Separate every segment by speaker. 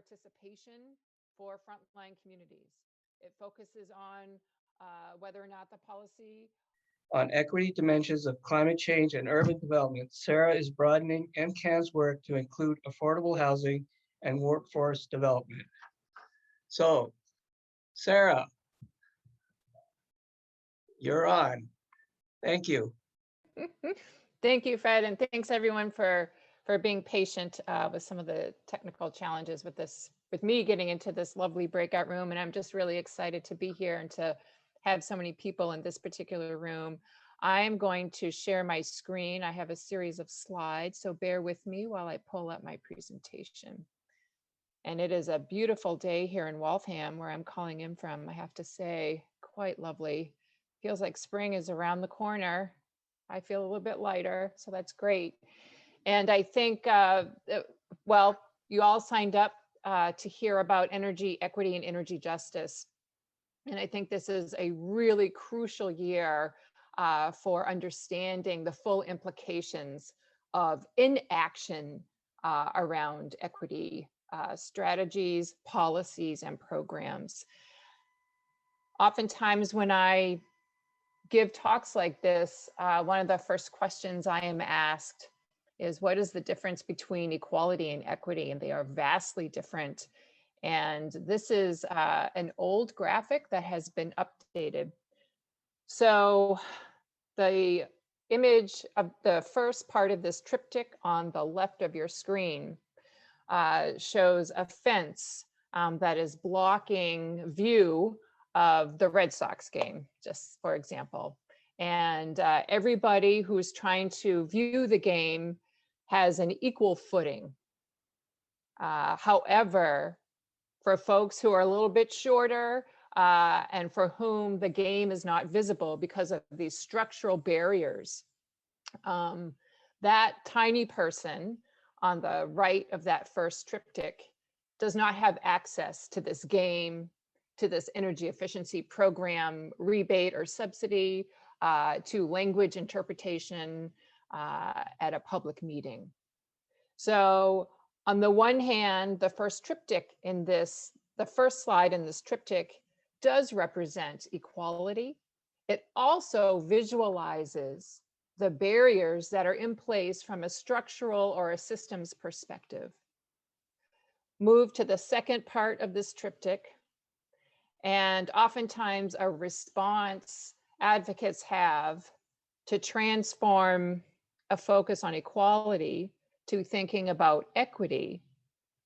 Speaker 1: participation for frontline communities. It focuses on whether or not the policy.
Speaker 2: On equity dimensions of climate change and urban development, Sarah is broadening MCAN's work to include affordable housing and workforce development. So, Sarah, you're on. Thank you.
Speaker 1: Thank you, Fred, and thanks everyone for being patient with some of the technical challenges with me getting into this lovely breakout room. And I'm just really excited to be here and to have so many people in this particular room. I am going to share my screen. I have a series of slides, so bear with me while I pull up my presentation. And it is a beautiful day here in Waltham, where I'm calling in from. I have to say, quite lovely. Feels like spring is around the corner. I feel a little bit lighter, so that's great. And I think, well, you all signed up to hear about energy equity and energy justice. And I think this is a really crucial year for understanding the full implications of inaction around equity strategies, policies, and programs. Oftentimes when I give talks like this, one of the first questions I am asked is, what is the difference between equality and equity? And they are vastly different. And this is an old graphic that has been updated. So the image of the first part of this triptych on the left of your screen shows a fence that is blocking view of the Red Sox game, just for example. And everybody who's trying to view the game has an equal footing. However, for folks who are a little bit shorter and for whom the game is not visible because of these structural barriers, that tiny person on the right of that first triptych does not have access to this game, to this energy efficiency program rebate or subsidy, to language interpretation at a public meeting. So on the one hand, the first triptych in this, the first slide in this triptych does represent equality. It also visualizes the barriers that are in place from a structural or a systems perspective. Move to the second part of this triptych, and oftentimes a response advocates have to transform a focus on equality to thinking about equity,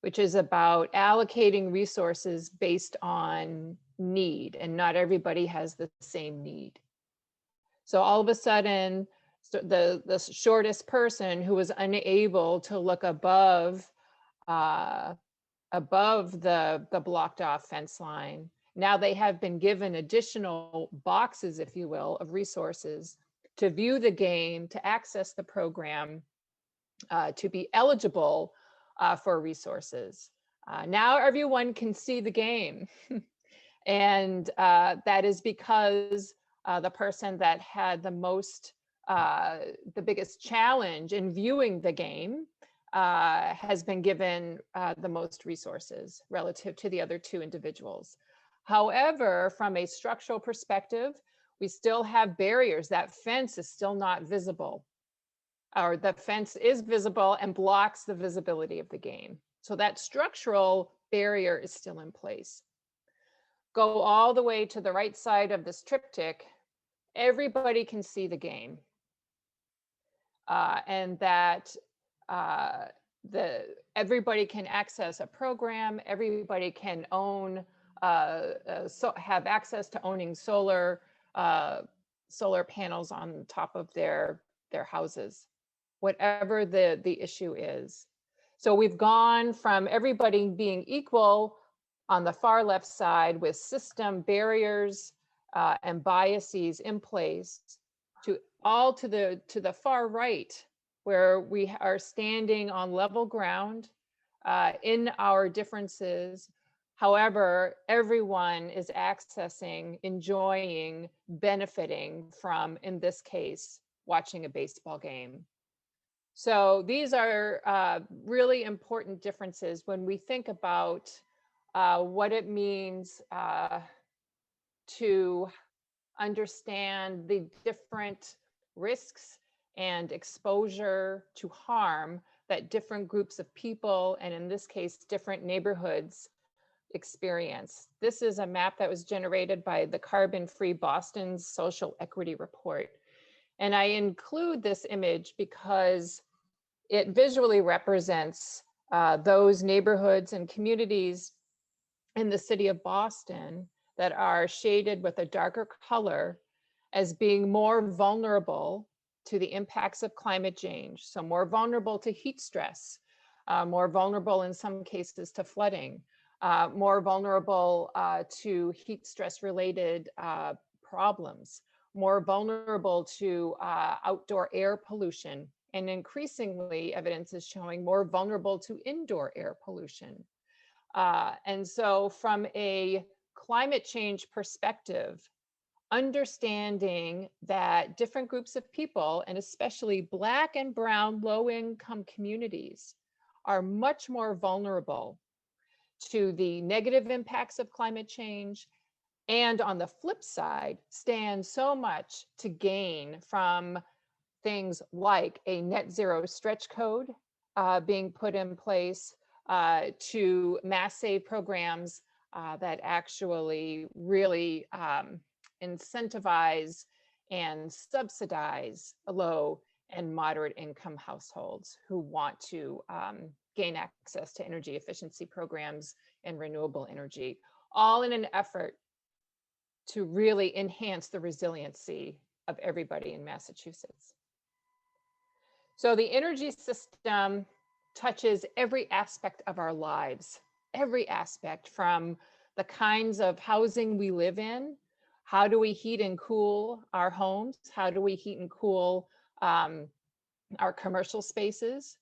Speaker 1: which is about allocating resources based on need, and not everybody has the same need. So all of a sudden, the shortest person who was unable to look above the blocked off fence line, now they have been given additional boxes, if you will, of resources to view the game, to access the program, to be eligible for resources. Now everyone can see the game. And that is because the person that had the biggest challenge in viewing the game has been given the most resources relative to the other two individuals. However, from a structural perspective, we still have barriers. That fence is still not visible, or the fence is visible and blocks the visibility of the game. So that structural barrier is still in place. Go all the way to the right side of this triptych, everybody can see the game. And that everybody can access a program, everybody can own, have access to owning solar panels on top of their houses, whatever the issue is. So we've gone from everybody being equal on the far left side with system barriers and biases in place to the far right, where we are standing on level ground in our differences. However, everyone is accessing, enjoying, benefiting from, in this case, watching a baseball game. So these are really important differences when we think about what it means to understand the different risks and exposure to harm that different groups of people, and in this case, different neighborhoods, experience. This is a map that was generated by the Carbon Free Boston's Social Equity Report. And I include this image because it visually represents those neighborhoods and communities in the city of Boston that are shaded with a darker color as being more vulnerable to the impacts of climate change. So more vulnerable to heat stress, more vulnerable in some cases to flooding, more vulnerable to heat stress related problems, more vulnerable to outdoor air pollution, and increasingly evidence is showing more vulnerable to indoor air pollution. And so from a climate change perspective, understanding that different groups of people, and especially Black and Brown low-income communities, are much more vulnerable to the negative impacts of climate change, and on the flip side, stand so much to gain from things like a net zero stretch code being put in place, to mass save programs that actually really incentivize and subsidize low and moderate income households who want to gain access to energy efficiency programs and renewable energy, all in an effort to really enhance the resiliency of everybody in Massachusetts. So the energy system touches every aspect of our lives, every aspect, from the kinds of housing we live in. How do we heat and cool our homes? How do we heat and cool our commercial spaces?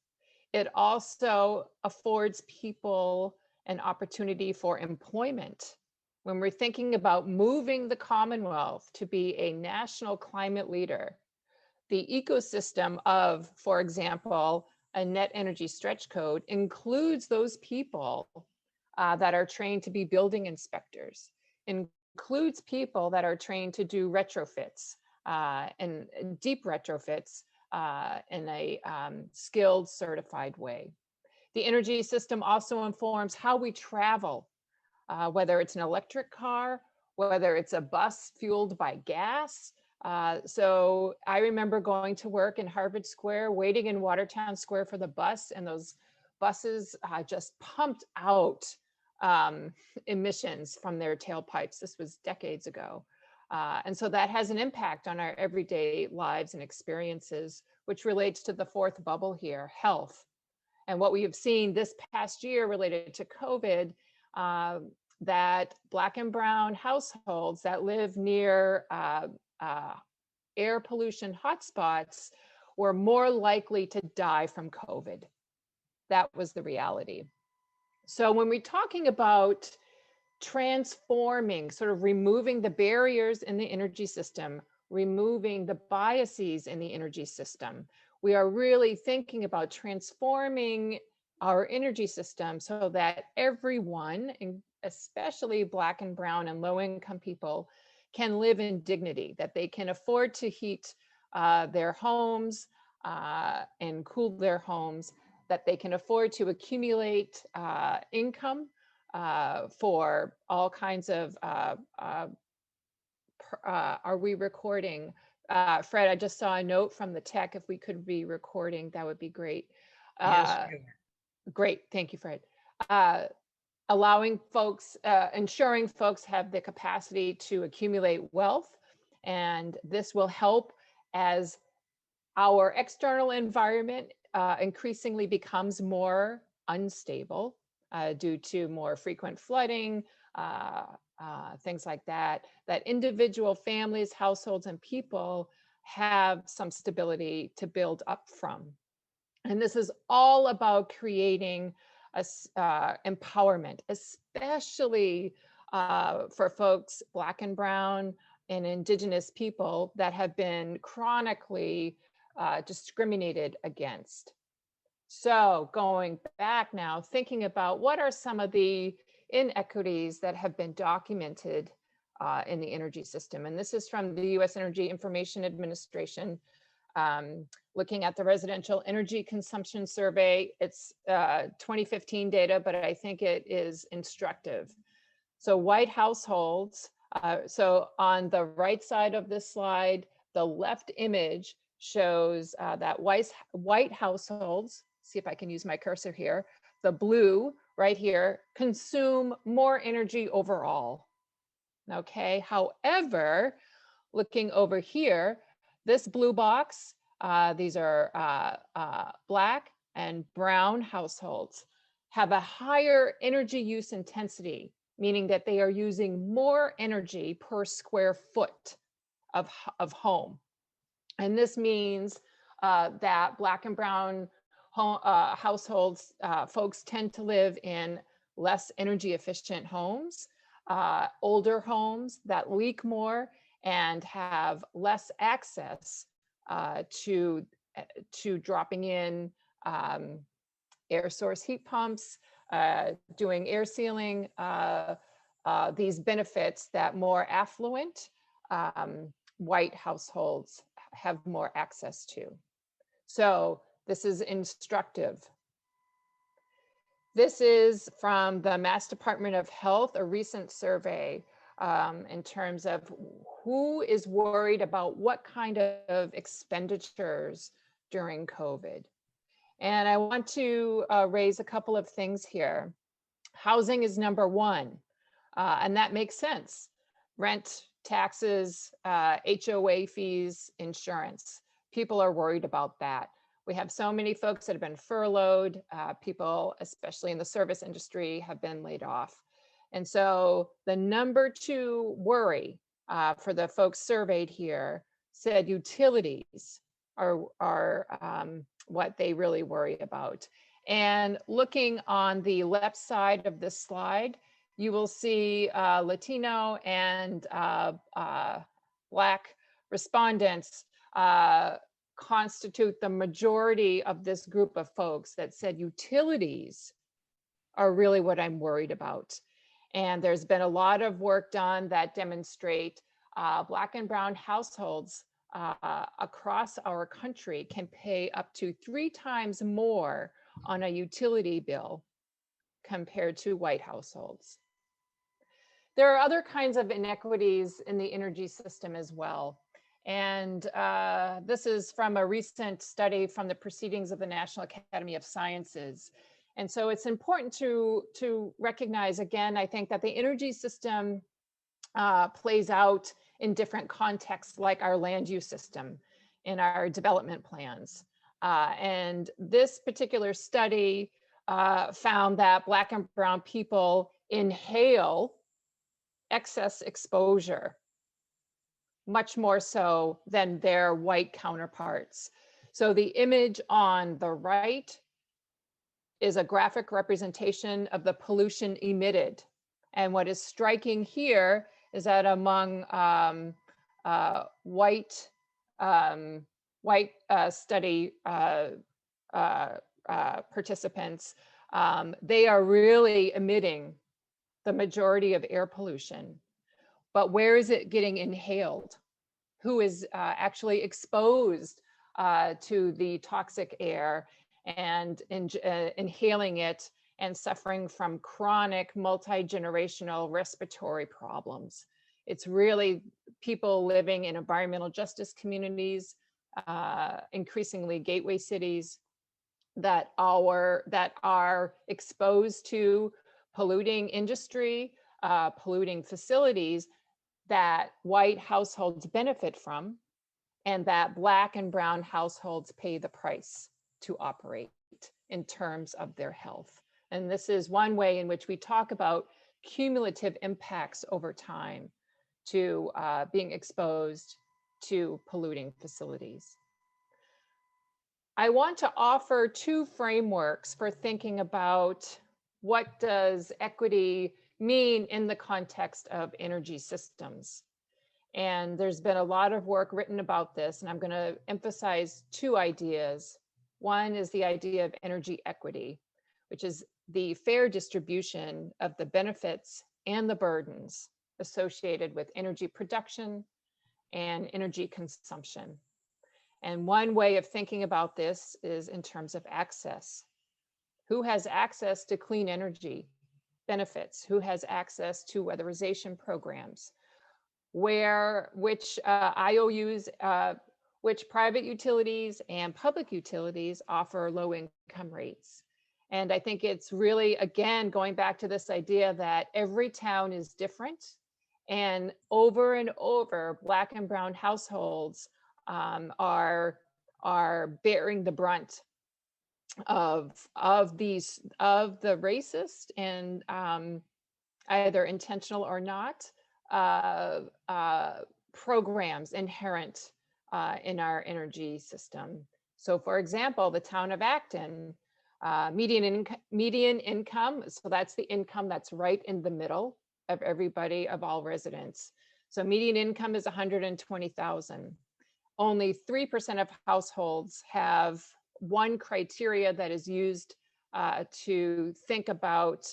Speaker 1: It also affords people an opportunity for employment. When we're thinking about moving the Commonwealth to be a national climate leader, the ecosystem of, for example, a net energy stretch code includes those people that are trained to be building inspectors, includes people that are trained to do retrofits and deep retrofits in a skilled, certified way. The energy system also informs how we travel, whether it's an electric car, whether it's a bus fueled by gas. So I remember going to work in Harvard Square, waiting in Watertown Square for the bus, and those buses just pumped out emissions from their tailpipes. This was decades ago. And so that has an impact on our everyday lives and experiences, which relates to the fourth bubble here, health. And what we have seen this past year related to COVID, that Black and Brown households that live near air pollution hotspots were more likely to die from COVID. That was the reality. So when we're talking about transforming, sort of removing the barriers in the energy system, removing the biases in the energy system, we are really thinking about transforming our energy system so that everyone, especially Black and Brown and low-income people, can live in dignity, that they can afford to heat their homes and cool their homes, that they can afford to accumulate income for all kinds of, are we recording? Fred, I just saw a note from the tech. If we could be recording, that would be great.
Speaker 2: Yes,
Speaker 1: Great, thank you, Fred. Allowing folks, ensuring folks have the capacity to accumulate wealth. And this will help as our external environment increasingly becomes more unstable due to more frequent flooding, things like that, that individual families, households, and people have some stability to build up from. And this is all about creating empowerment, especially for folks, Black and Brown and Indigenous people that have been chronically discriminated against. So going back now, thinking about what are some of the inequities that have been documented in the energy system. And this is from the US Energy Information Administration, looking at the residential energy consumption survey. It's 2015 data, but I think it is instructive. So white households, so on the right side of this slide, the left image shows that white households, see if I can use my cursor here, the blue right here, consume more energy overall. Okay, however, looking over here, this blue box, these are Black and brown households, have a higher energy use intensity, meaning that they are using more energy per square foot of home. And this means that Black and brown households, folks tend to live in less energy efficient homes, older homes that leak more and have less access to dropping in air source heat pumps, doing air sealing, these benefits that more affluent white households have more access to. So this is instructive. This is from the Mass Department of Health, a recent survey in terms of who is worried about what kind of expenditures during COVID. And I want to raise a couple of things here. Housing is number one, and that makes sense. Rent, taxes, HOA fees, insurance. People are worried about that. We have so many folks that have been furloughed. People, especially in the service industry, have been laid off. And so the number two worry for the folks surveyed here said utilities are what they really worry about. And looking on the left side of this slide, you will see Latino and Black respondents constitute the majority of this group of folks that said utilities are really what I'm worried about. And there's been a lot of work done that demonstrate Black and brown households across our country can pay up to 3 times more on a utility bill compared to white households. There are other kinds of inequities in the energy system as well. And this is from a recent study from the Proceedings of the National Academy of Sciences. And so it's important to recognize, again, I think that the energy system plays out in different contexts, like our land use system in our development plans. And this particular study found that Black and brown people inhale excess exposure much more so than their white counterparts. So the image on the right is a graphic representation of the pollution emitted. And what is striking here is that among white study participants, they are really emitting the majority of air pollution. But where is it getting inhaled? Who is actually exposed to the toxic air and inhaling it and suffering from chronic multi-generational respiratory problems? It's really people living in environmental justice communities, increasingly gateway cities that are exposed to polluting industry, polluting facilities that white households benefit from, and that Black and brown households pay the price to operate in terms of their health. And this is one way in which we talk about cumulative impacts over time to being exposed to polluting facilities. I want to offer 2 frameworks for thinking about what does equity mean in the context of energy systems. And there's been a lot of work written about this, and I'm going to emphasize two ideas. One is the idea of energy equity, which is the fair distribution of the benefits and the burdens associated with energy production and energy consumption. And one way of thinking about this is in terms of access. Who has access to clean energy benefits? Who has access to weatherization programs? Which IOUs, which private utilities and public utilities offer low income rates. And I think it's really, again, going back to this idea that every town is different, and over, Black and brown households are bearing the brunt of the racist and either intentional or not programs inherent in our energy system. So for example, the town of Acton, median income, so that's the income that's right in the middle of everybody, of all residents. So median income is 120,000. Only 3% of households have one criteria that is used to think about,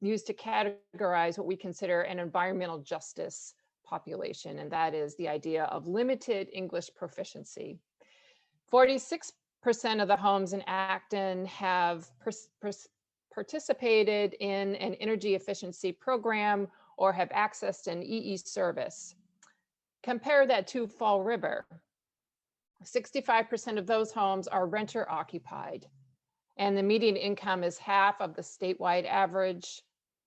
Speaker 1: used to categorize what we consider an environmental justice population, and that is the idea of limited English proficiency. 46% of the homes in Acton have participated in an energy efficiency program or have accessed an EE service. Compare that to Fall River. 65% of those homes are renter occupied, and the median income is half of the statewide average,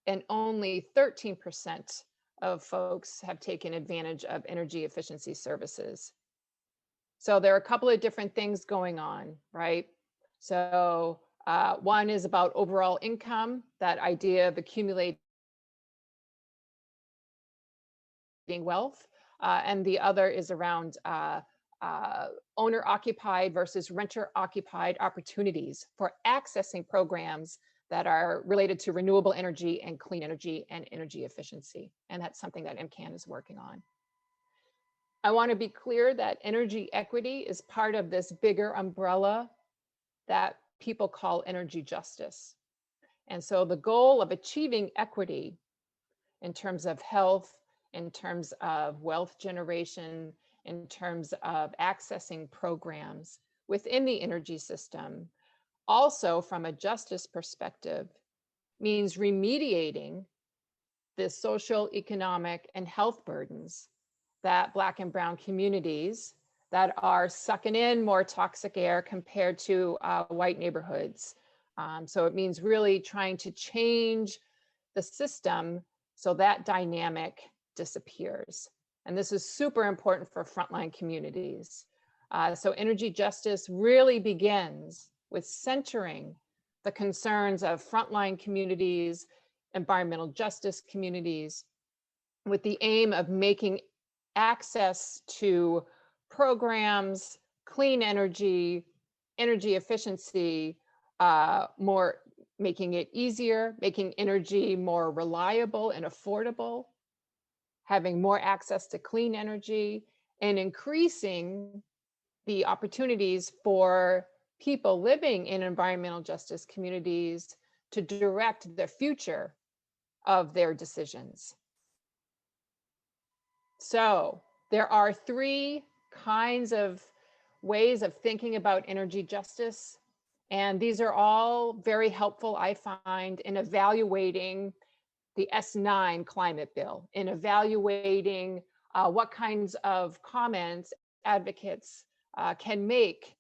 Speaker 1: and only 13% of folks have taken advantage of energy efficiency services. So there are a couple of different things going on, right? So one is about overall income, that idea of accumulating wealth, and the other is around owner-occupied versus renter-occupied opportunities for accessing programs that are related to renewable energy and clean energy and energy efficiency. And that's something that MCAN is working on. I want to be clear that energy equity is part of this bigger umbrella that people call energy justice. And so the goal of achieving equity in terms of health, in terms of wealth generation, in terms of accessing programs within the energy system, also from a justice perspective, means remediating the social, economic, and health burdens that Black and brown communities that are sucking in more toxic air compared to white neighborhoods. So it means really trying to change the system so that dynamic disappears. And this is super important for frontline communities. So energy justice really begins with centering the concerns of frontline communities, environmental justice communities, with the aim of making access to programs, clean energy, energy efficiency, making it easier, making energy more reliable and affordable, having more access to clean energy, and increasing the opportunities for people living in environmental justice communities to direct the future of their decisions. So there are three kinds of ways of thinking about energy justice, and these are all very helpful, I find, in evaluating the S9 climate bill, in evaluating what kinds of comments advocates can make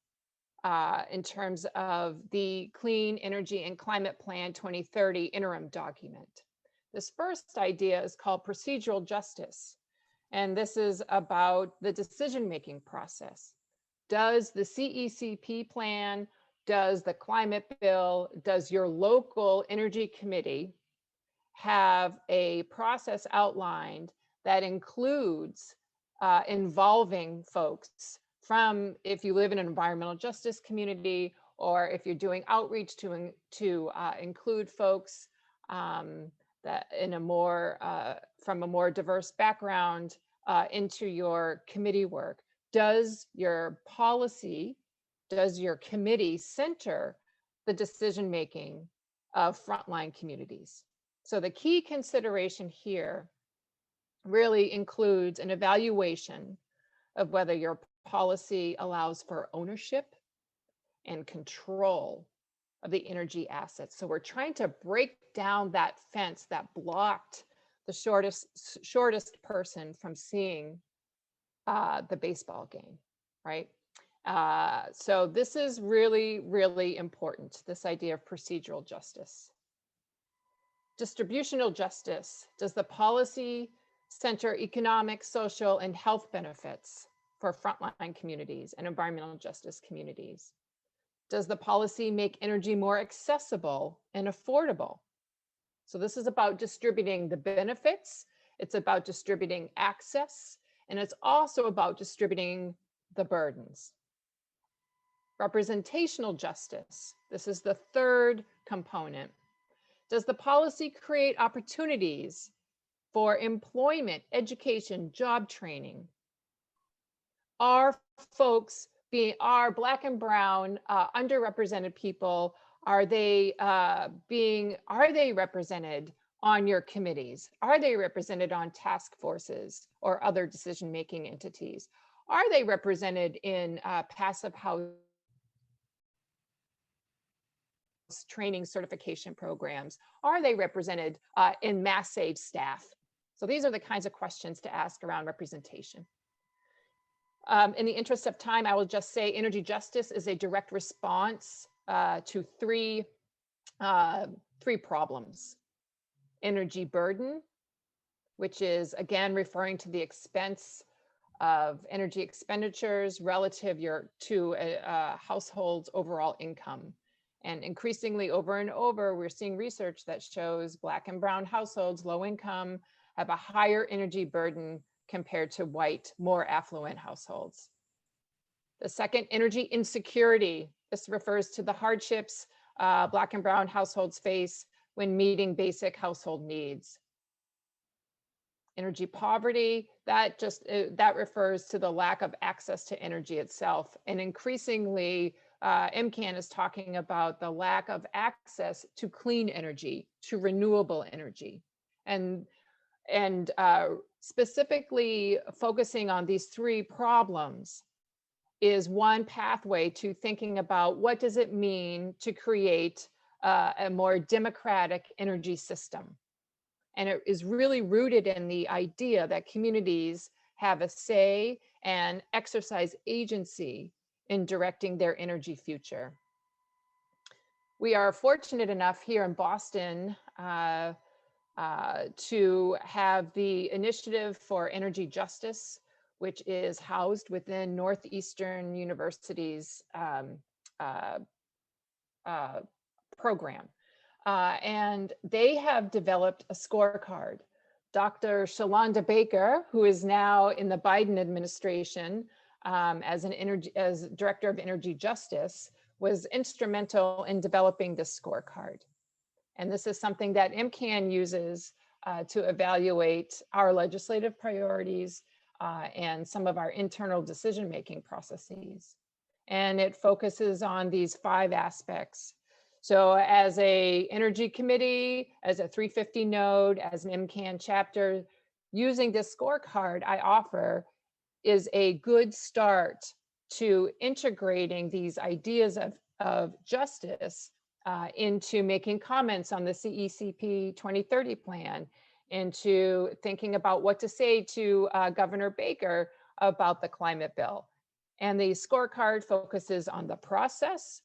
Speaker 1: in terms of the Clean Energy and Climate Plan 2030 interim document. This first idea is called procedural justice, and this is about the decision-making process. Does the CECP plan, does the climate bill, does your local energy committee have a process outlined that includes involving folks from, if you live in an environmental justice community, or if you're doing outreach to include folks that in a more from a more diverse background, into your committee work. Does your policy, does your committee center the decision-making of frontline communities? So the key consideration here really includes an evaluation of whether your policy allows for ownership and control of the energy assets. So we're trying to break down that fence that blocked the shortest person from seeing the baseball game, right? So this is really, really important, this idea of procedural justice. Distributional justice. Does the policy center economic, social, and health benefits for frontline communities and environmental justice communities? Does the policy make energy more accessible and affordable? So this is about distributing the benefits. It's about distributing access, and it's also about distributing the burdens. Representational justice. This is the third component. Does the policy create opportunities for employment, education, job training? Are folks are Black and Brown underrepresented people, are they represented on your committees? Are they represented on task forces or other decision-making entities? Are they represented in passive house training certification programs? Are they represented in mass save staff? So these are the kinds of questions to ask around representation. In the interest of time, I will just say energy justice is a direct response to three problems. Energy burden, which is again referring to the expense of energy expenditures relative to a household's overall income. And increasingly over and over, we're seeing research that shows Black and Brown households, low income, have a higher energy burden compared to white, more affluent households. The second, energy insecurity. This refers to the hardships Black and Brown households face when meeting basic household needs. Energy poverty, that refers to the lack of access to energy itself. And increasingly, MCAN is talking about the lack of access to clean energy, to renewable energy. And specifically focusing on these three problems is one pathway to thinking about what does it mean to create a more democratic energy system. And it is really rooted in the idea that communities have a say and exercise agency in directing their energy future. We are fortunate enough here in Boston to have the Initiative for Energy Justice, which is housed within Northeastern University's program. And they have developed a scorecard. Dr. Shalonda Baker, who is now in the Biden administration as Director of Energy Justice, was instrumental in developing this scorecard. And this is something that MCAN uses to evaluate our legislative priorities and some of our internal decision-making processes. And it focuses on these 5 aspects. So as a energy committee, as a 350 node, as an MCAN chapter, using this scorecard I offer is a good start to integrating these ideas of justice into making comments on the CECP 2030 plan, into thinking about what to say to Governor Baker about the climate bill. And the scorecard focuses on the process.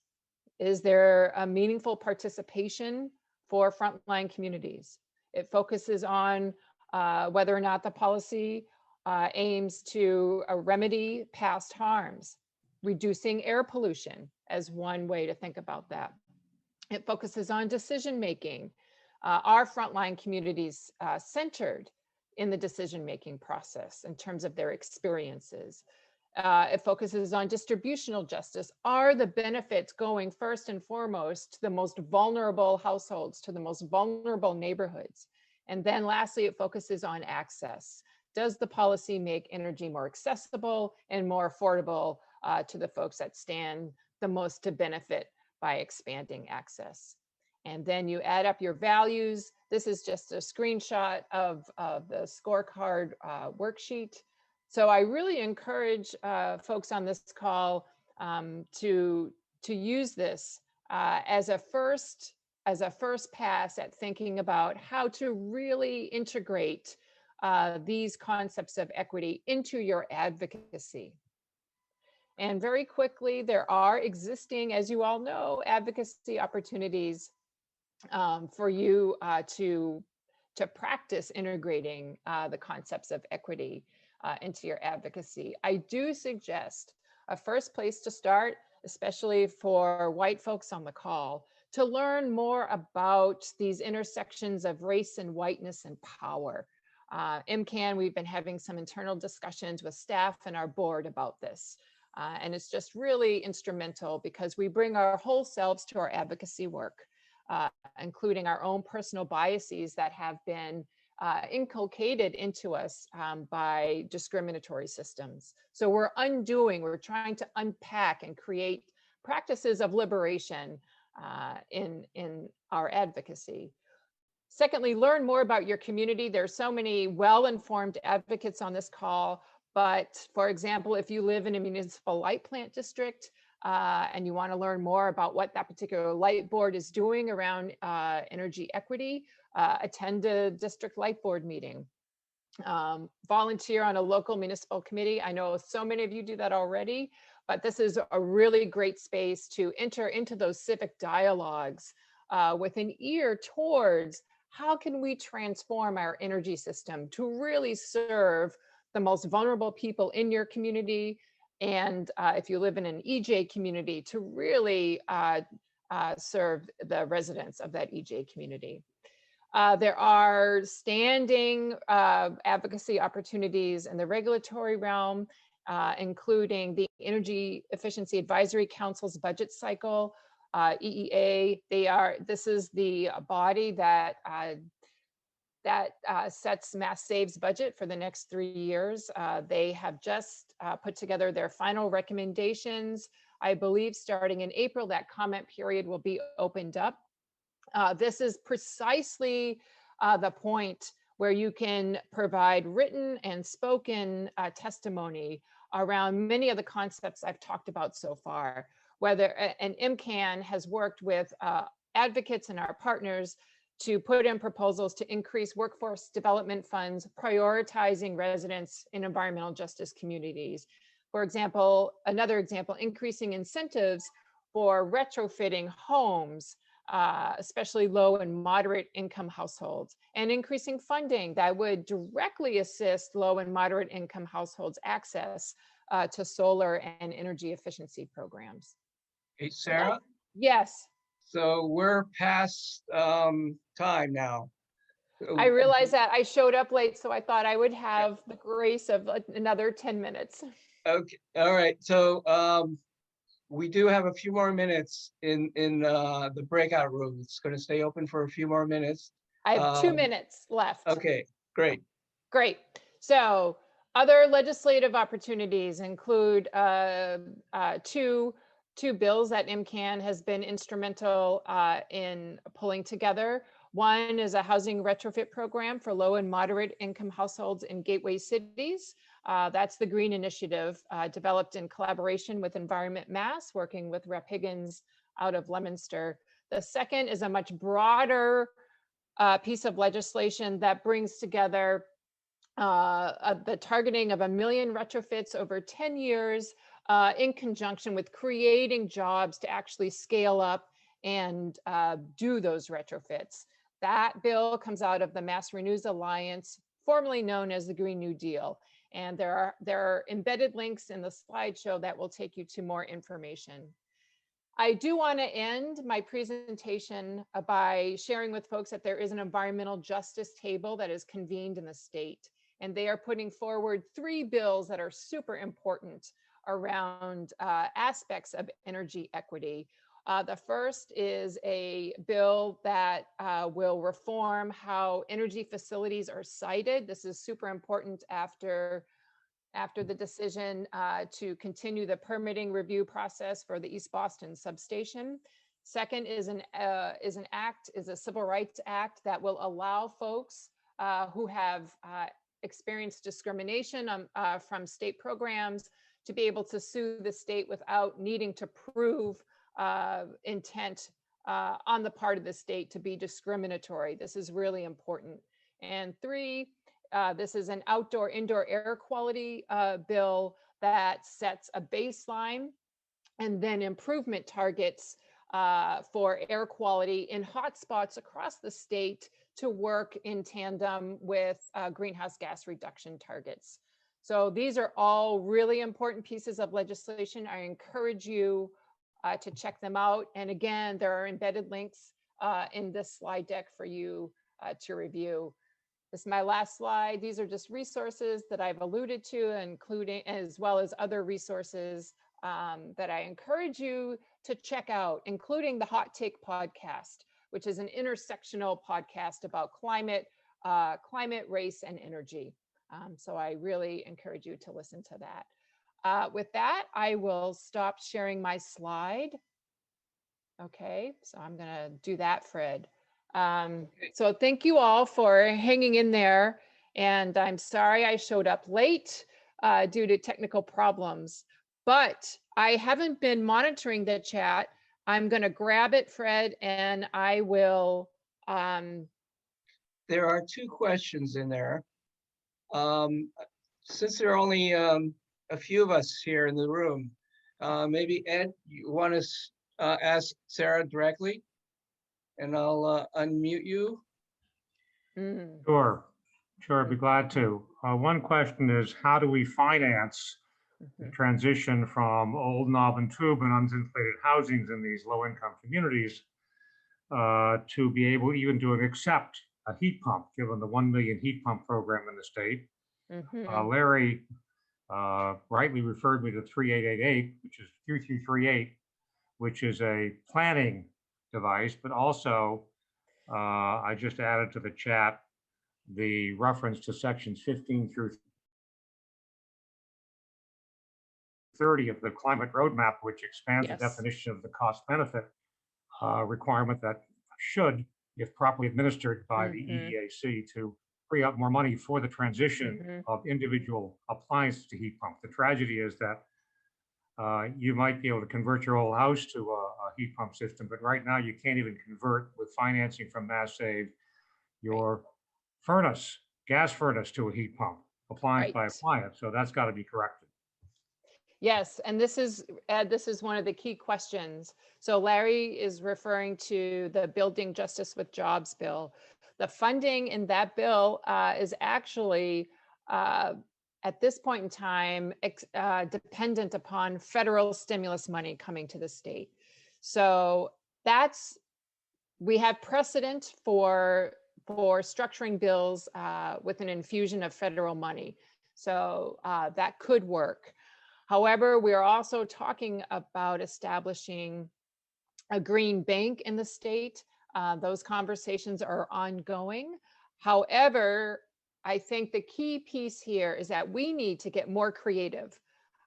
Speaker 1: Is there a meaningful participation for frontline communities? It focuses on whether or not the policy aims to remedy past harms, reducing air pollution as one way to think about that. It focuses on decision-making. Are frontline communities centered in the decision-making process in terms of their experiences? It focuses on distributional justice. Are the benefits going first and foremost to the most vulnerable households, to the most vulnerable neighborhoods? And then lastly, it focuses on access. Does the policy make energy more accessible and more affordable to the folks that stand the most to benefit by expanding access? And then you add up your values. This is just a screenshot of the scorecard worksheet. So I really encourage folks on this call to use this as a first pass at thinking about how to really integrate these concepts of equity into your advocacy. And very quickly, there are existing, as you all know, advocacy opportunities for you to practice integrating the concepts of equity into your advocacy. I do suggest a first place to start, especially for white folks on the call, to learn more about these intersections of race and whiteness and power. MCAN, we've been having some internal discussions with staff and our board about this. And it's just really instrumental because we bring our whole selves to our advocacy work, including our own personal biases that have been inculcated into us by discriminatory systems. So we're trying to unpack and create practices of liberation in our advocacy. Secondly, learn more about your community. There's so many well-informed advocates on this call, but for example, if you live in a municipal light plant district and you want to learn more about what that particular light board is doing around energy equity, attend a district light board meeting. Volunteer on a local municipal committee. I know so many of you do that already, but this is a really great space to enter into those civic dialogues with an ear towards how can we transform our energy system to really serve the most vulnerable people in your community, and if you live in an EJ community, to really serve the residents of that EJ community. There are standing advocacy opportunities in the regulatory realm, including the Energy Efficiency Advisory Council's budget cycle, EEA. This is the body that sets Mass Save's budget for the next 3 years. They have just put together their final recommendations. I believe starting in April, that comment period will be opened up. This is precisely the point where you can provide written and spoken testimony around many of the concepts I've talked about so far. And MCAN has worked with advocates and our partners to put in proposals to increase workforce development funds, prioritizing residents in environmental justice communities. For example, another example, increasing incentives for retrofitting homes, especially low and moderate income households, and increasing funding that would directly assist low and moderate income households' access to solar and energy efficiency programs.
Speaker 2: Hey, Sarah?
Speaker 1: Yes.
Speaker 2: So we're past time now.
Speaker 1: I realize that I showed up late, so I thought I would have the grace of another 10 minutes.
Speaker 2: Okay, all right. So we do have a few more minutes in the breakout room. It's going to stay open for a few more minutes.
Speaker 1: I have 2 minutes left.
Speaker 2: Okay, great.
Speaker 1: Great. So other legislative opportunities include two bills that MCAN has been instrumental in pulling together. One is a housing retrofit program for low and moderate income households in gateway cities. That's the Green Initiative, developed in collaboration with Environment Mass, working with Rep. Higgins out of Leominster. The second is a much broader piece of legislation that brings together the targeting of 1 million retrofits over 10 years in conjunction with creating jobs to actually scale up and do those retrofits. That bill comes out of the Mass Renews Alliance, formerly known as the Green New Deal. And there are embedded links in the slideshow that will take you to more information. I do want to end my presentation by sharing with folks that there is an environmental justice table that is convened in the state. And they are putting forward 3 bills that are super important around aspects of energy equity. The first is a bill that will reform how energy facilities are sited. This is super important after the decision to continue the permitting review process for the East Boston substation. Second is a civil rights act that will allow folks who have experienced discrimination from state programs to be able to sue the state without needing to prove intent on the part of the state to be discriminatory. This is really important. And three, this is an outdoor-indoor air quality bill that sets a baseline and then improvement targets for air quality in hotspots across the state to work in tandem with greenhouse gas reduction targets. So these are all really important pieces of legislation. I encourage you to check them out. And again, there are embedded links in this slide deck for you to review. This is my last slide. These are just resources that I've alluded to, including as well as other resources that I encourage you to check out, including the Hot Take podcast, which is an intersectional podcast about climate, race, and energy. So I really encourage you to listen to that. With that, I will stop sharing my slide. Okay, so I'm gonna do that, Fred. So thank you all for hanging in there. And I'm sorry I showed up late due to technical problems, but I haven't been monitoring the chat. I'm gonna grab it, Fred, and I will.
Speaker 2: There are two questions in there. Since there are only a few of us here in the room, maybe Ed, you want to ask Sarah directly, and I'll unmute you.
Speaker 3: Sure, I'd be glad to. One question is, how do we finance the transition from old knob and tube and uninsulated housings in these low-income communities to be able even to accept a heat pump, given the 1 million heat pump program in the state? Larry rightly referred me to 3888, which is 3338, which is a planning device, but also I just added to the chat the reference to sections 15 through 30 of the climate roadmap, which expands the definition of the cost benefit requirement that should, if properly administered by the EEAC, to free up more money for the transition of individual appliances to heat pumps. The tragedy is that you might be able to convert your whole house to a heat pump system, but right now you can't even convert with financing from Mass Save your furnace, gas furnace, to a heat pump, appliance by appliance. So that's got to be corrected.
Speaker 1: Yes, and this is, Ed, this is one of the key questions. So Larry is referring to the Building Justice with Jobs bill. The funding in that bill is actually, at this point in time, dependent upon federal stimulus money coming to the state. So we have precedent for structuring bills with an infusion of federal money. So that could work. However, we are also talking about establishing a green bank in the state. Those conversations are ongoing. However, I think the key piece here is that we need to get more creative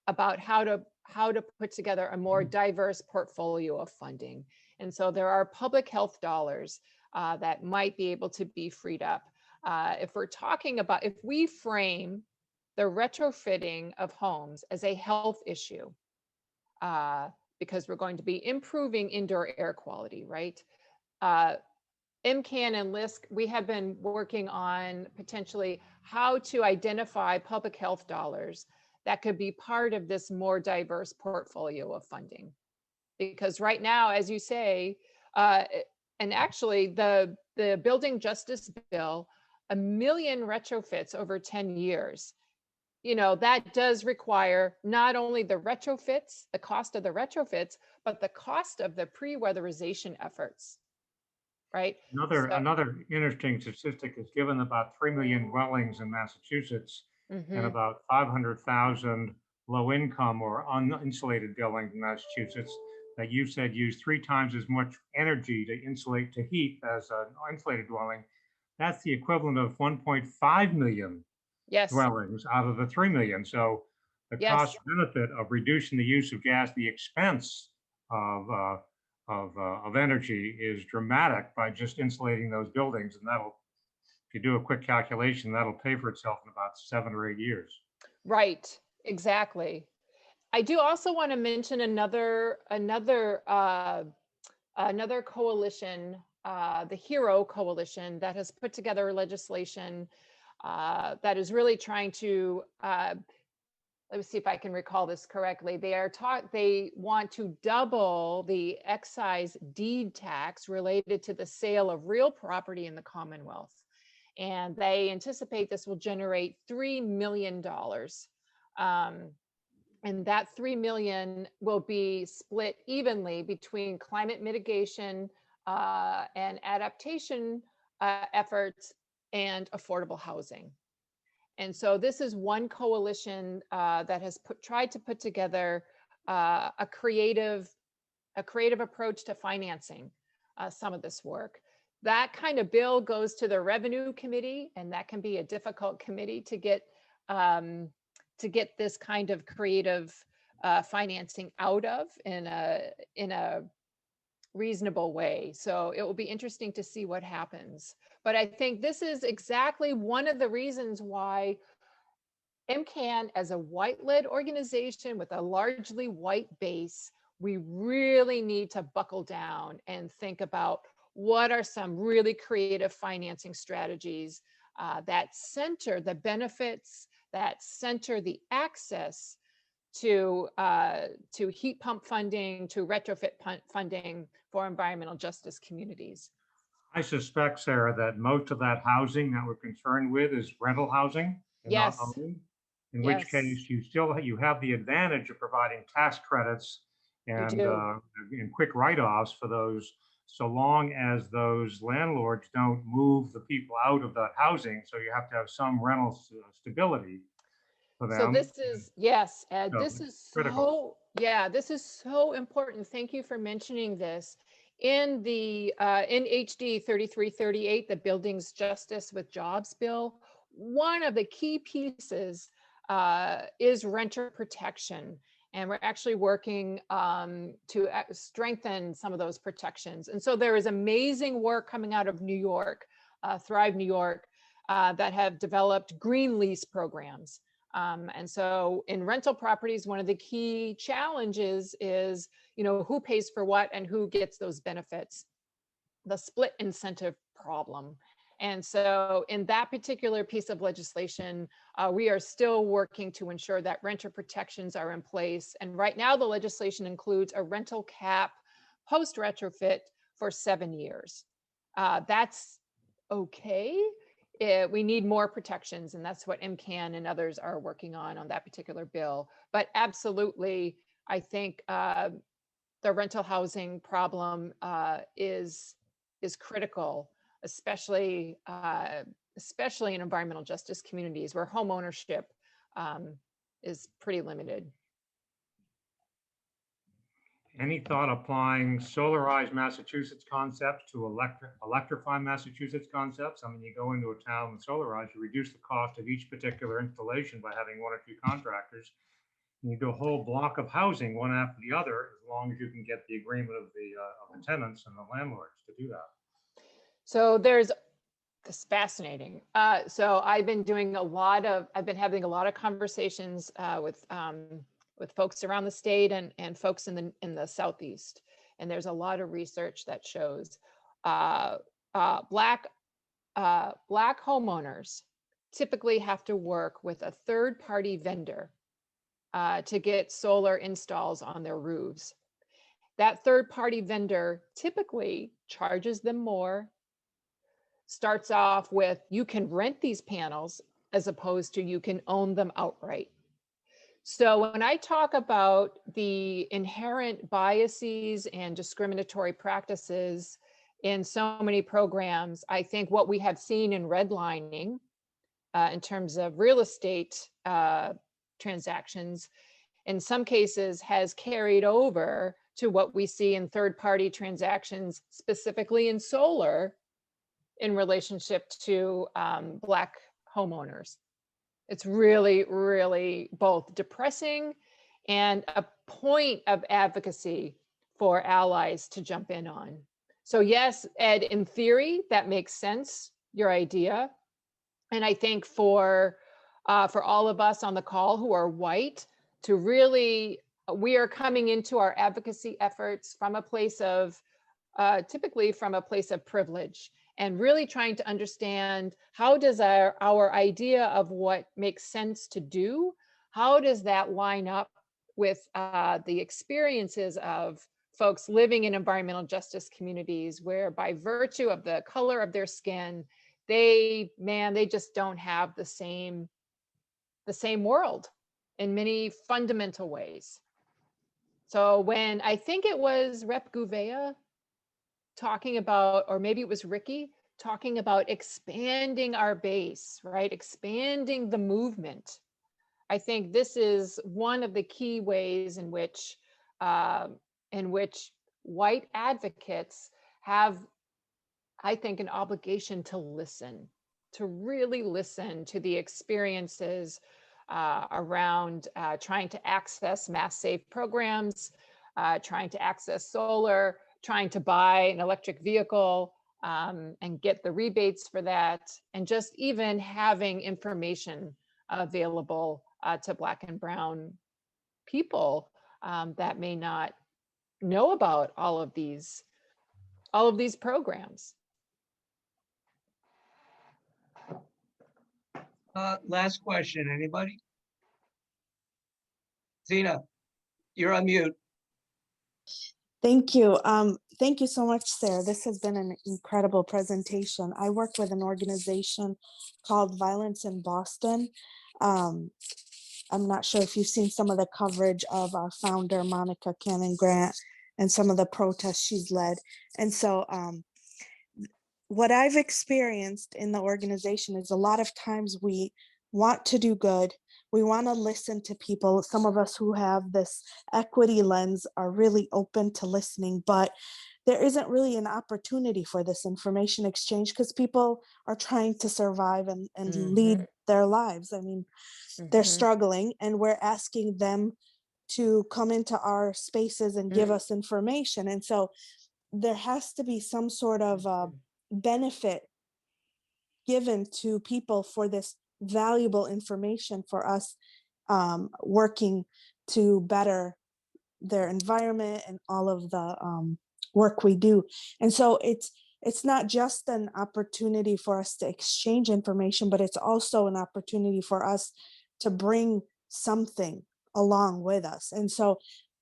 Speaker 1: about how to put together a more diverse portfolio of funding. And so there are public health dollars that might be able to be freed up. If we're talking about, if we frame the retrofitting of homes as a health issue, because we're going to be improving indoor air quality, right? MCAN and LISC, we have been working on potentially how to identify public health dollars that could be part of this more diverse portfolio of funding. Because right now, as you say, and actually the Building Justice bill, 1 million retrofits over 10 years. You know, that does require not only the retrofits, the cost of the retrofits, but the cost of the pre-weatherization efforts, right?
Speaker 3: Another interesting statistic is, given about 3 million dwellings in Massachusetts and about 500,000 low income or uninsulated buildings in Massachusetts, that you said use 3 times as much energy to insulate, to heat as an insulated dwelling, that's the equivalent of 1.5 million
Speaker 1: Yes,
Speaker 3: dwellings out of the 3 million. So the
Speaker 1: yes.
Speaker 3: cost benefit of reducing the use of gas, the expense of energy is dramatic by just insulating those buildings. And that'll, if you do a quick calculation, that'll pay for itself in about 7 or 8 years.
Speaker 1: Right, exactly. I do also want to mention another coalition, the HERO Coalition, that has put together legislation that is really trying to, let me see if I can recall this correctly. They want to double the excise deed tax related to the sale of real property in the Commonwealth. And they anticipate this will generate $3 million. And that 3 million will be split evenly between climate mitigation and adaptation efforts and affordable housing. And so this is one coalition that has tried to put together a creative approach to financing some of this work. That kind of bill goes to the Revenue Committee, and that can be a difficult committee to get this kind of creative financing out of in a reasonable way. So it will be interesting to see what happens. But I think this is exactly one of the reasons why MCAN, as a white-led organization with a largely white base, we really need to buckle down and think about what are some really creative financing strategies that center the benefits, that center the access to heat pump funding, to retrofit funding for environmental justice communities.
Speaker 3: I suspect, Sarah, that most of that housing that we're concerned with is rental housing and not
Speaker 1: Yes.
Speaker 3: owned. In which case, you have the advantage of providing tax credits and quick write-offs for those, so long as those landlords don't move the people out of that housing. So you have to have some rental stability for them.
Speaker 1: So this is, yes, Ed,
Speaker 3: So
Speaker 1: this is
Speaker 3: critical.
Speaker 1: this is so important. Thank you for mentioning this. In the in HD 3338, the Buildings Justice with Jobs bill, one of the key pieces is renter protection. And we're actually working to strengthen some of those protections. And so there is amazing work coming out of New York, Thrive New York, that have developed green lease programs. And so in rental properties, one of the key challenges is, who pays for what and who gets those benefits, the split incentive problem. And so in that particular piece of legislation, we are still working to ensure that renter protections are in place. And right now the legislation includes a rental cap post retrofit for 7 years. That's okay. We need more protections, and that's what MCAN and others are working on that particular bill. But absolutely, I think the rental housing problem is critical, especially in environmental justice communities where home ownership is pretty limited.
Speaker 3: Any thought applying Solarize Massachusetts concepts to electrify Massachusetts concepts? I mean, you go into a town with Solarize, you reduce the cost of each particular installation by having 1 or 2 contractors. And you do a whole block of housing, one after the other, as long as you can get the agreement of the tenants and the landlords to do that.
Speaker 1: So it's fascinating. So I've been having a lot of conversations with folks around the state and folks in the Southeast. And there's a lot of research that shows Black homeowners typically have to work with a third-party vendor to get solar installs on their roofs. That third-party vendor typically charges them more, starts off with, you can rent these panels as opposed to you can own them outright. So when I talk about the inherent biases and discriminatory practices in so many programs, I think what we have seen in redlining in terms of real estate transactions, in some cases has carried over to what we see in third-party transactions, specifically in solar, in relationship to Black homeowners. It's really, really both depressing and a point of advocacy for allies to jump in on. So yes, Ed, in theory, that makes sense, your idea. And I think for all of us on the call who are white, to really, we are coming into our advocacy efforts from a place of, typically from a place of privilege, and really trying to understand how does our idea of what makes sense to do, how does that line up with the experiences of folks living in environmental justice communities, where by virtue of the color of their skin, they just don't have the same world in many fundamental ways. So when I think it was Rep. Gouveia talking about, or maybe it was Ricky talking about expanding our base, right? Expanding the movement. I think this is one of the key ways in which white advocates have, I think, an obligation to listen, to really listen to the experiences around trying to access mass save programs, trying to access solar, trying to buy an electric vehicle and get the rebates for that, and just even having information available to Black and Brown people that may not know about all of these programs.
Speaker 2: Last question, anybody? Zena, you're on mute.
Speaker 4: Thank you. Thank you so much, Sarah. This has been an incredible presentation. I work with an organization called Violence in Boston. I'm not sure if you've seen some of the coverage of our founder, Monica Cannon Grant, and some of the protests she's led. And so what I've experienced in the organization is a lot of times we want to do good. We want to listen to people. Some of us who have this equity lens are really open to listening, but there isn't really an opportunity for this information exchange because people are trying to survive and lead their lives. I mean, they're struggling, and we're asking them to come into our spaces and give us information. And so there has to be some sort of benefit given to people for this valuable information for us working to better their environment and all of the work we do. And so it's not just an opportunity for us to exchange information, but it's also an opportunity for us to bring something along with us. And so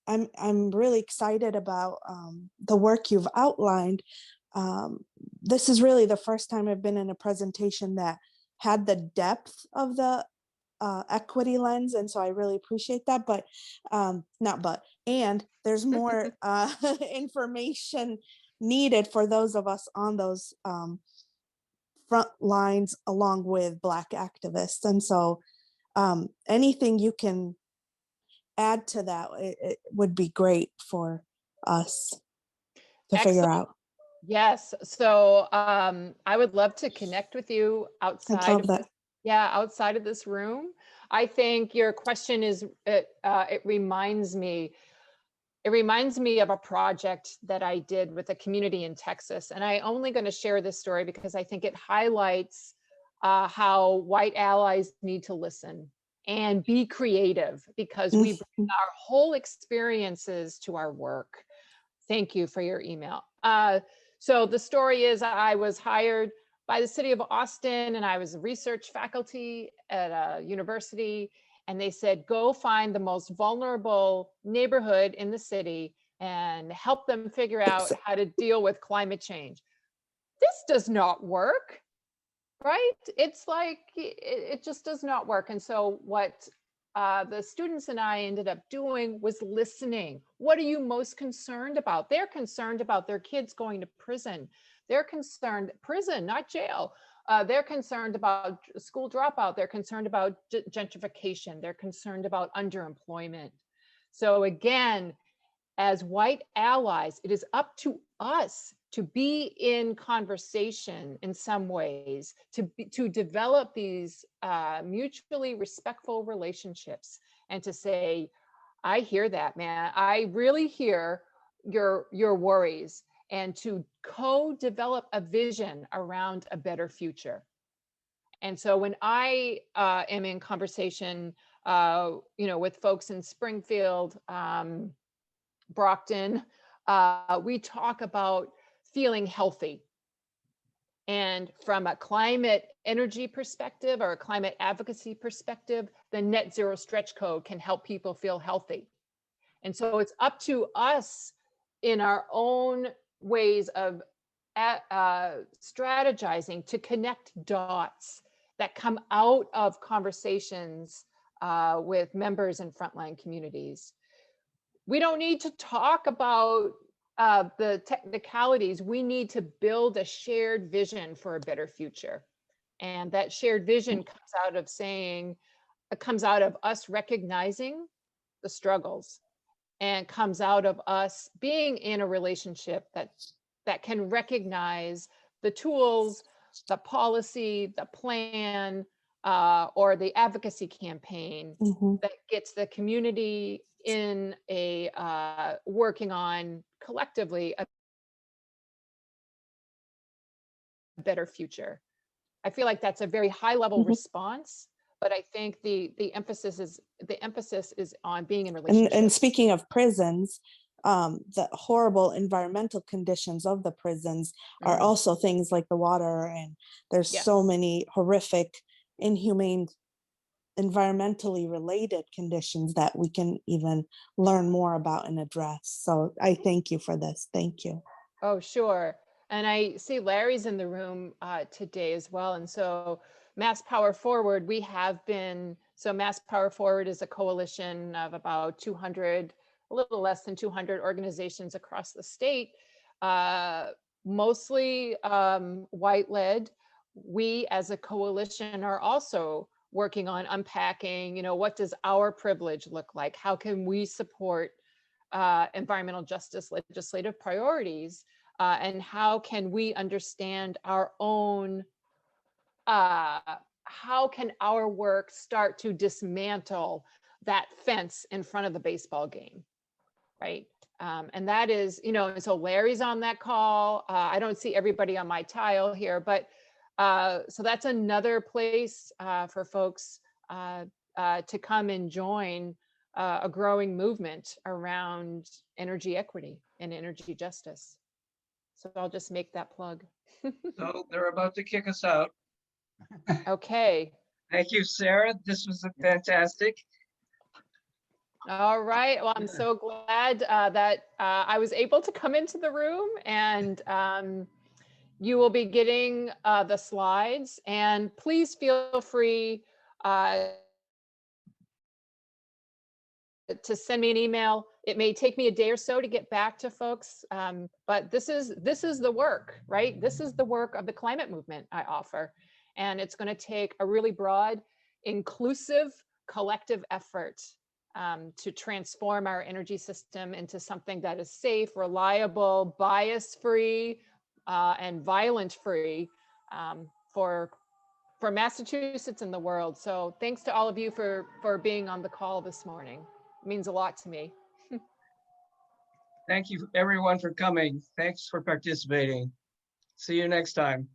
Speaker 4: I'm really excited about the work you've outlined. This is really the first time I've been in a presentation that had the depth of the equity lens. And so I really appreciate that, but and there's more information needed for those of us on those front lines along with Black activists. And so anything you can add to that, it would be great for us to figure out.
Speaker 1: Yes. So I would love to connect with you outside of this, outside of this room. I think your question is, it reminds me of a project that I did with a community in Texas. And I'm only going to share this story because I think it highlights how white allies need to listen and be creative, because we bring our whole experiences to our work. Thank you for your email. So the story is, I was hired by the city of Austin, and I was a research faculty at a university, and they said, go find the most vulnerable neighborhood in the city and help them figure out how to deal with climate change. This does not work, right? It's like, it just does not work. And so what the students and I ended up doing was listening. What are you most concerned about? They're concerned about their kids going to prison. They're concerned, prison, not jail. They're concerned about school dropout. They're concerned about gentrification. They're concerned about underemployment. So again, as white allies, it is up to us to be in conversation in some ways, to develop these mutually respectful relationships, and to say, I hear that, man. I really hear your worries, and to co-develop a vision around a better future. And so when I am in conversation, with folks in Springfield, Brockton, we talk about feeling healthy. And from a climate energy perspective or a climate advocacy perspective, the net zero stretch code can help people feel healthy. And so it's up to us in our own ways of strategizing to connect dots that come out of conversations with members in frontline communities. We don't need to talk about the technicalities. We need to build a shared vision for a better future. And that shared vision comes out of us recognizing the struggles, and comes out of us being in a relationship that can recognize the tools, the policy, the plan, or the advocacy campaign that gets the community in a working on collectively a better future. I feel like that's a very high level response, but I think the emphasis is on being in relationships.
Speaker 4: And speaking of prisons, the horrible environmental conditions of the prisons are also things like the water, and there's so many horrific, inhumane, environmentally related conditions that we can even learn more about and address. So I thank you for this. Thank you.
Speaker 1: Oh, sure. And I see Larry's in the room today as well. And so Mass Power Forward, Mass Power Forward is a coalition of about 200, a little less than 200 organizations across the state, mostly white-led. We as a coalition are also working on unpacking, what does our privilege look like? How can we support environmental justice legislative priorities? And how can we understand our own, how can our work start to dismantle that fence in front of the baseball game, right? And that is, so Larry's on that call. I don't see everybody on my tile here, but so that's another place for folks to come and join a growing movement around energy equity and energy justice. So I'll just make that plug.
Speaker 2: So they're about to kick us out.
Speaker 1: Okay.
Speaker 2: Thank you, Sarah. This was fantastic.
Speaker 1: All right. Well, I'm so glad that I was able to come into the room, and you will be getting the slides, and please feel free to send me an email. It may take me a day or so to get back to folks, but this is the work, right? This is the work of the climate movement I offer. And it's going to take a really broad, inclusive, collective effort to transform our energy system into something that is safe, reliable, bias-free, and violent-free for Massachusetts and the world. So thanks to all of you for being on the call this morning. It means a lot to me.
Speaker 2: Thank you, everyone, for coming. Thanks for participating. See you next time.